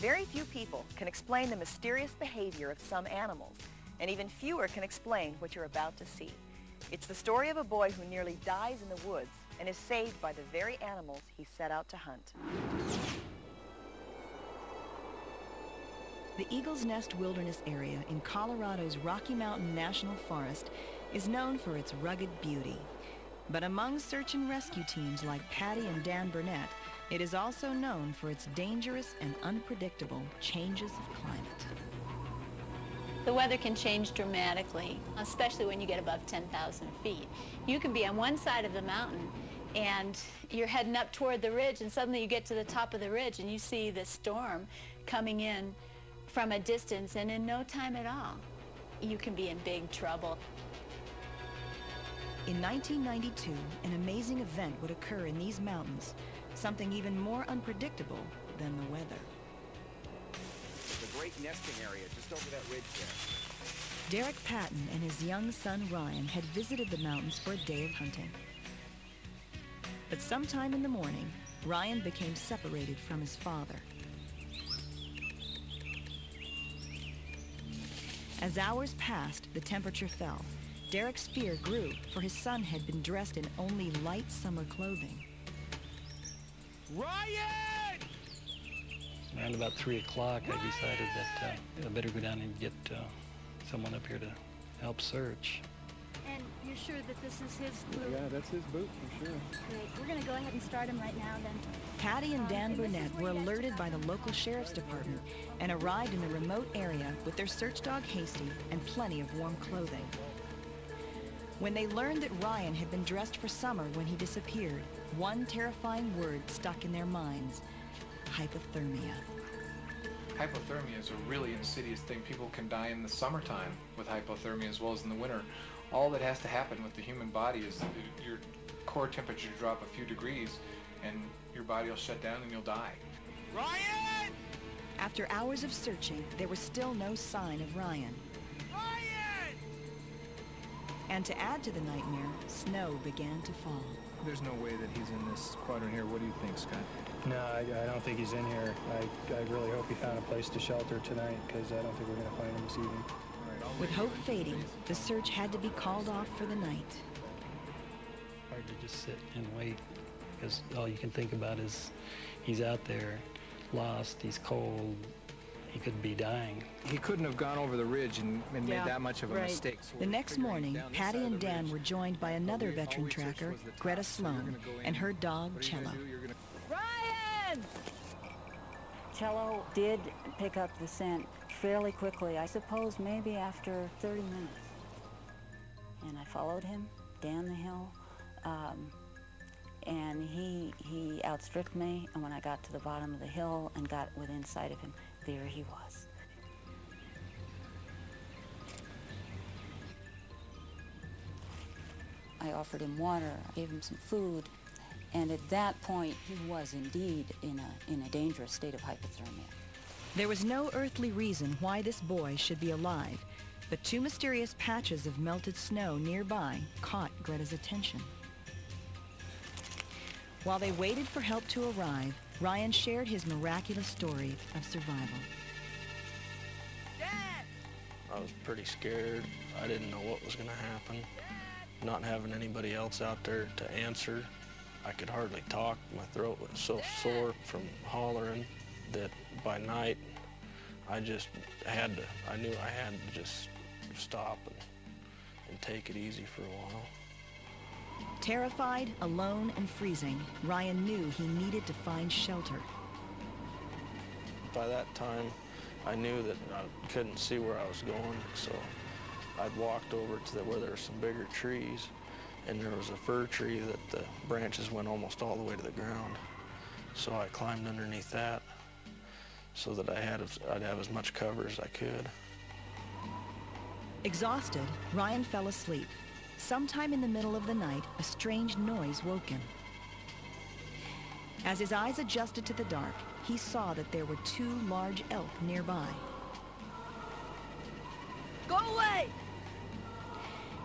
Very few people can explain the mysterious behavior of some animals, and even fewer can explain what you're about to see. It's the story of a boy who nearly dies in the woods and is saved by the very animals he set out to hunt. The Eagle's Nest Wilderness Area in Colorado's Rocky Mountain National Forest is known for its rugged beauty. But among search and rescue teams like Patty and Dan Burnett, it is also known for its dangerous and unpredictable changes of climate. The weather can change dramatically, especially when you get above 10,000 feet. You can be on one side of the mountain and you're heading up toward the ridge, and suddenly you get to the top of the ridge and you see the storm coming in from a distance, and in no time at all, you can be in big trouble. In 1992, an amazing event would occur in these mountains, something even more unpredictable than the weather. There's a great nesting area just over that ridge there. Derek Patton and his young son Ryan had visited the mountains for a day of hunting. But sometime in the morning, Ryan became separated from his father. As hours passed, the temperature fell. Derek's fear grew, for his son had been dressed in only light summer clothing. Ryan! Around about 3 o'clock, I decided that I better go down and get someone up here to help search. And you're sure that this is his boot? Yeah, that's his boot for sure. Great. We're going to go ahead and start him right now then. Patty and Dan Burnett were alerted by the local sheriff's department and arrived in the remote area with their search dog Hasty and plenty of warm clothing. When they learned that Ryan had been dressed for summer when he disappeared, one terrifying word stuck in their minds: hypothermia. Hypothermia is a really insidious thing. People can die in the summertime with hypothermia as well as in the winter. All that has to happen with the human body is your core temperature drop a few degrees and your body will shut down and you'll die. Ryan! After hours of searching, there was still no sign of Ryan. Ryan! And to add to the nightmare, snow began to fall. There's no way that he's in this quadrant here. What do you think, Scott? No, I don't think he's in here. I really hope he found a place to shelter tonight, because I don't think we're going to find him this evening. With hope fading, the search had to be called off for the night. Hard to just sit and wait, because all you can think about is he's out there, lost, he's cold, he could be dying. He couldn't have gone over the ridge and made that much of a mistake. So The next morning, Patty and Dan were joined by another veteran tracker, Greta Sloan, and her dog, Cello. Ryan! Cello did pick up the scent fairly quickly, I suppose maybe after 30 minutes. And I followed him down the hill, and he outstripped me, and when I got to the bottom of the hill and got within sight of him, there he was. I offered him water, I gave him some food, and at that point he was indeed in a dangerous state of hypothermia. There was no earthly reason why this boy should be alive, but two mysterious patches of melted snow nearby caught Greta's attention. While they waited for help to arrive, Ryan shared his miraculous story of survival. Dad! I was pretty scared. I didn't know what was going to happen. Not having anybody else out there to answer, I could hardly talk. My throat was so sore from hollering that by night I knew I had to just stop and take it easy for a while. Terrified, alone, and freezing, Ryan knew he needed to find shelter. By that time, I knew that I couldn't see where I was going, so I'd walked over to where there were some bigger trees, and there was a fir tree that the branches went almost all the way to the ground. So I climbed underneath that so that I'd have as much cover as I could. Exhausted, Ryan fell asleep. Sometime in the middle of the night, a strange noise woke him. As his eyes adjusted to the dark, he saw that there were two large elk nearby. Go away!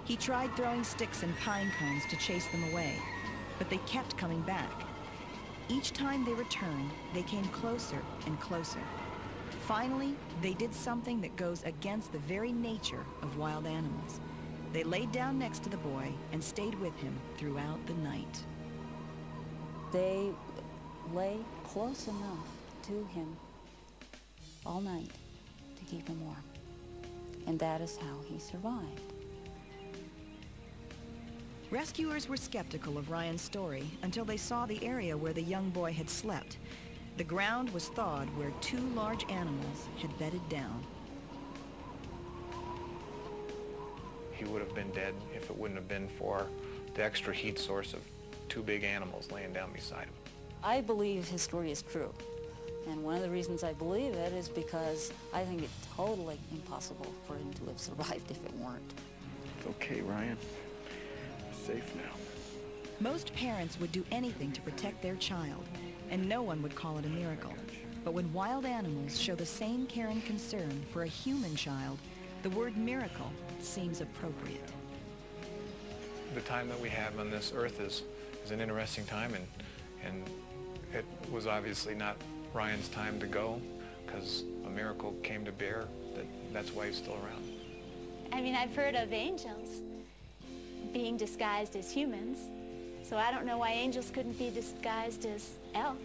He tried throwing sticks and pine cones to chase them away, but they kept coming back. Each time they returned, they came closer and closer. Finally, they did something that goes against the very nature of wild animals. They laid down next to the boy and stayed with him throughout the night. They lay close enough to him all night to keep him warm. And that is how he survived. Rescuers were skeptical of Ryan's story until they saw the area where the young boy had slept. The ground was thawed where 2 large animals had bedded down. He would have been dead if it wouldn't have been for the extra heat source of 2 big animals laying down beside him. I believe his story is true. And one of the reasons I believe it is because I think it's totally impossible for him to have survived if it weren't. It's okay, Ryan. You're safe now. Most parents would do anything to protect their child, and no one would call it a miracle. But when wild animals show the same care and concern for a human child, the word miracle seems appropriate. The time that we have on this earth is an interesting time, and it was obviously not Ryan's time to go, because a miracle came to bear. That's why he's still around. I mean, I've heard of angels being disguised as humans, so I don't know why angels couldn't be disguised as elk.